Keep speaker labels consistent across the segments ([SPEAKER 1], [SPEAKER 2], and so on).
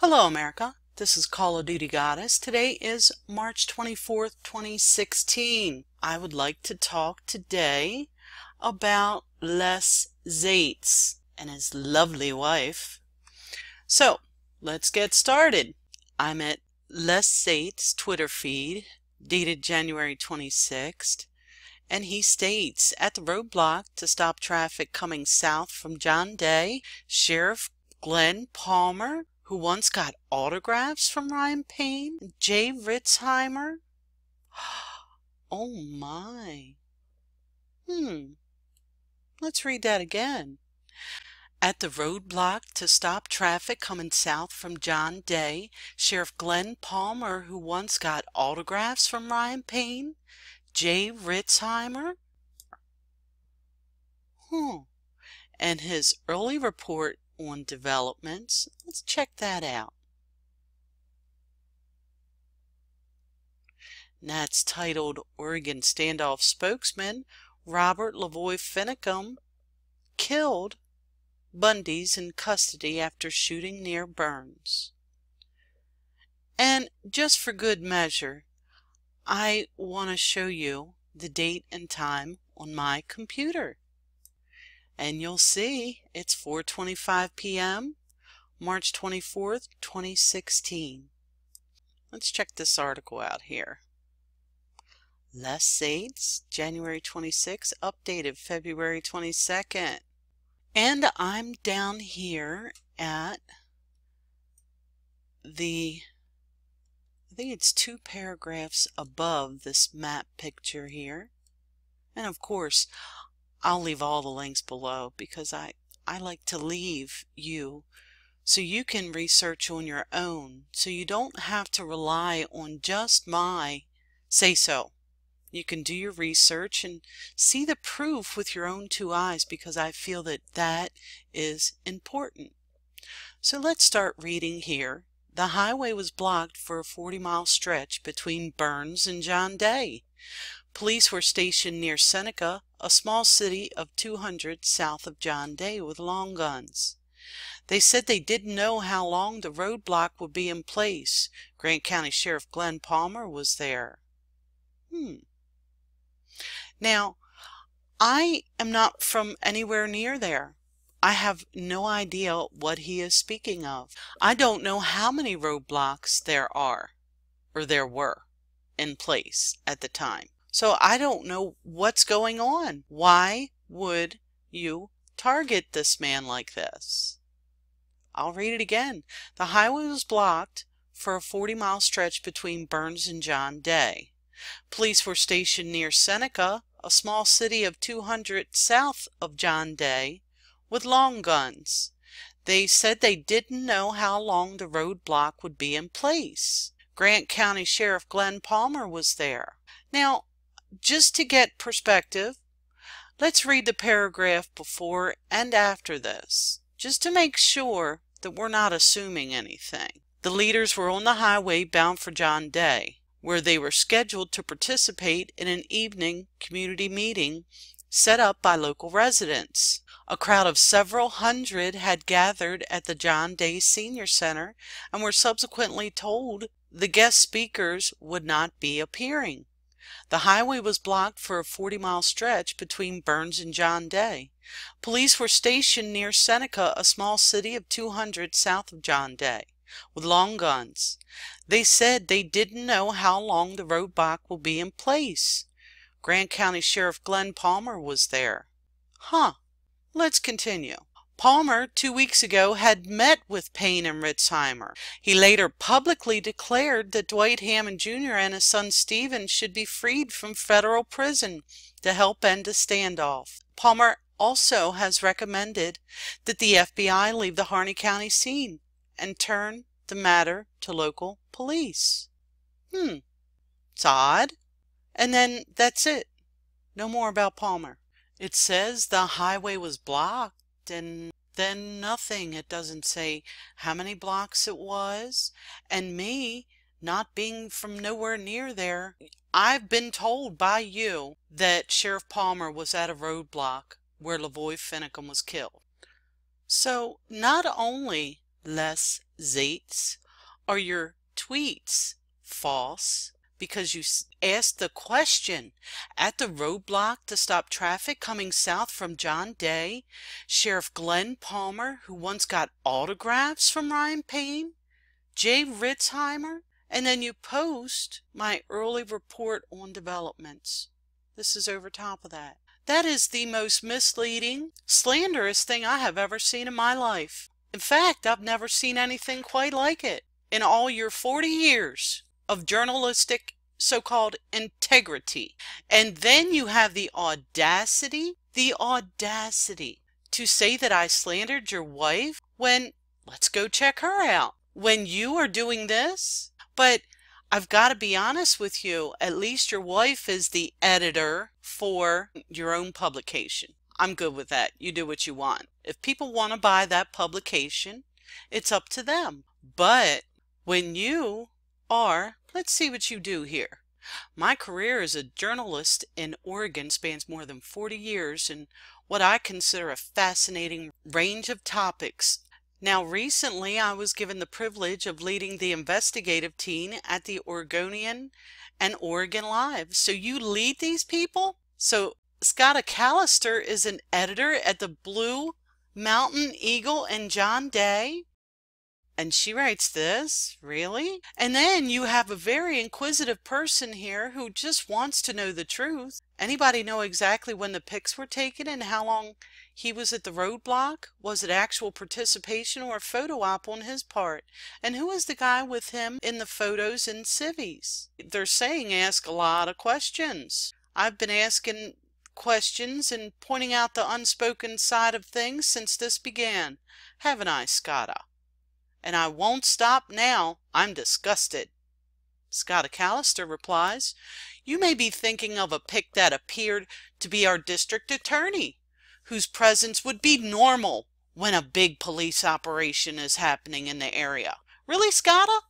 [SPEAKER 1] Hello America, this is Call of Duty Goddess. Today is March 24th, 2016. I would like to talk today about Les Zates and his lovely wife. So, let's get started. I'm at Les Zates' Twitter feed, dated January 26th, and he states, at the roadblock to stop traffic coming south from John Day, Sheriff Glenn Palmer, who once got autographs from Ryan Payne, Jay Ritzheimer. Oh my. Let's read that again. At the roadblock to stop traffic coming south from John Day, Sheriff Glenn Palmer, who once got autographs from Ryan Payne, Jay Ritzheimer. And his early report on developments. Let's check that out. And that's titled Oregon Standoff Spokesman Robert Lavoy Finicum Killed, Bundy's in custody after shooting near Burns. And just for good measure, I want to show you the date and time on my computer. And you'll see it's 4:25 p.m. March 24th, 2016. Let's check this article out here. Les Zates, January 26, updated February 22nd. And I'm down here at I think it's 2 paragraphs above this map picture here. And of course, I'll leave all the links below because I like to leave you so you can research on your own, so you don't have to rely on just my say-so. You can do your research and see the proof with your own 2 eyes because I feel that that is important. So let's start reading here. The highway was blocked for a 40-mile stretch between Burns and John Day. Police were stationed near Seneca, a small city of 200 south of John Day, with long guns. They said they didn't know how long the roadblock would be in place. Grant County Sheriff Glenn Palmer was there. Now, I am not from anywhere near there. I have no idea what he is speaking of. I don't know how many roadblocks there are, or there were, in place at the time. So I don't know what's going on. Why would you target this man like this? I'll read it again. The highway was blocked for a 40-mile stretch between Burns and John Day. Police were stationed near Seneca, a small city of 200 south of John Day, with long guns. They said they didn't know how long the roadblock would be in place. Grant County Sheriff Glenn Palmer was there. Now, just to get perspective, let's read the paragraph before and after this, just to make sure that we're not assuming anything. The leaders were on the highway bound for John Day, where they were scheduled to participate in an evening community meeting set up by local residents. A crowd of several hundred had gathered at the John Day Senior Center and were subsequently told the guest speakers would not be appearing. The highway was blocked for a 40-mile stretch between Burns and John Day. Police were stationed near Seneca, a small city of 200 south of John Day, with long guns. They said they didn't know how long the roadblock will be in place. Grant County Sheriff Glenn Palmer was there. Let's continue. Palmer, 2 weeks ago, had met with Payne and Ritzheimer. He later publicly declared that Dwight Hammond Jr. and his son Stephen should be freed from federal prison to help end a standoff. Palmer also has recommended that the FBI leave the Harney County scene and turn the matter to local police. It's odd. And then that's it. No more about Palmer. It says the highway was blocked and then nothing. It doesn't say how many blocks it was. And me, not being from nowhere near there, I've been told by you that Sheriff Palmer was at a roadblock where Lavoy Finicum was killed. So not only less Zates? Are your tweets false because you asked the question at the roadblock to stop traffic coming south from John Day, Sheriff Glenn Palmer, who once got autographs from Ryan Payne, Jay Ritzheimer, and then you post my early report on developments? This is over top of that. That is the most misleading, slanderous thing I have ever seen in my life. In fact, I've never seen anything quite like it in all your 40 years of journalistic so-called integrity. And then you have the audacity to say that I slandered your wife when, let's go check her out, when you are doing this. But I've got to be honest with you, at least your wife is the editor for your own publication. I'm good with that. You do what you want. If people want to buy that publication, it's up to them. But when you are, let's see what you do here. My career as a journalist in Oregon spans more than 40 years in what I consider a fascinating range of topics. Now, recently, I was given the privilege of leading the investigative team at the Oregonian and Oregon Live. So you lead these people? So Scotta Callister is an editor at the Blue Mountain Eagle and John Day? And she writes this? Really? And then you have a very inquisitive person here who just wants to know the truth. Anybody know exactly when the pics were taken and how long he was at the roadblock? Was it actual participation or a photo op on his part? And who is the guy with him in the photos and civvies? They're saying ask a lot of questions. I've been asking questions and pointing out the unspoken side of things since this began. Haven't I, Scotta? And I won't stop now. I'm disgusted. Scotta Callister replies, you may be thinking of a pic that appeared to be our district attorney, whose presence would be normal when a big police operation is happening in the area. Really, Scotta?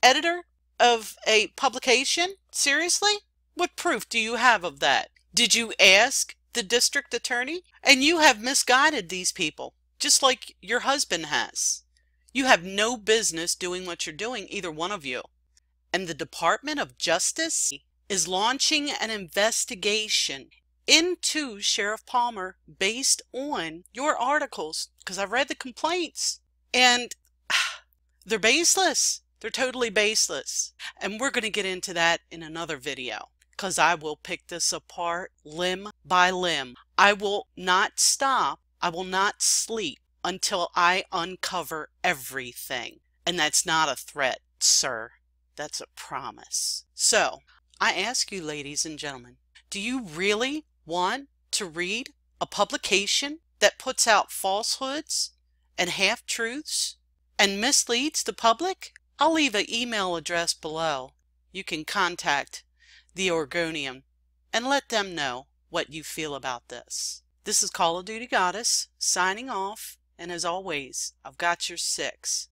[SPEAKER 1] Editor of a publication? Seriously? What proof do you have of that? Did you ask the district attorney? And you have misguided these people, just like your husband has. You have no business doing what you're doing, either one of you. And the Department of Justice is launching an investigation into Sheriff Palmer based on your articles, because I've read the complaints, and they're baseless. They're totally baseless. And we're going to get into that in another video, because I will pick this apart limb by limb. I will not stop. I will not sleep until I uncover everything. And that's not a threat, sir. That's a promise. So, I ask you, ladies and gentlemen, do you really want to read a publication that puts out falsehoods and half-truths and misleads the public? I'll leave an email address below. You can contact the Oregonian and let them know what you feel about this. This is Call of Duty Goddess signing off. And as always, I've got your 6.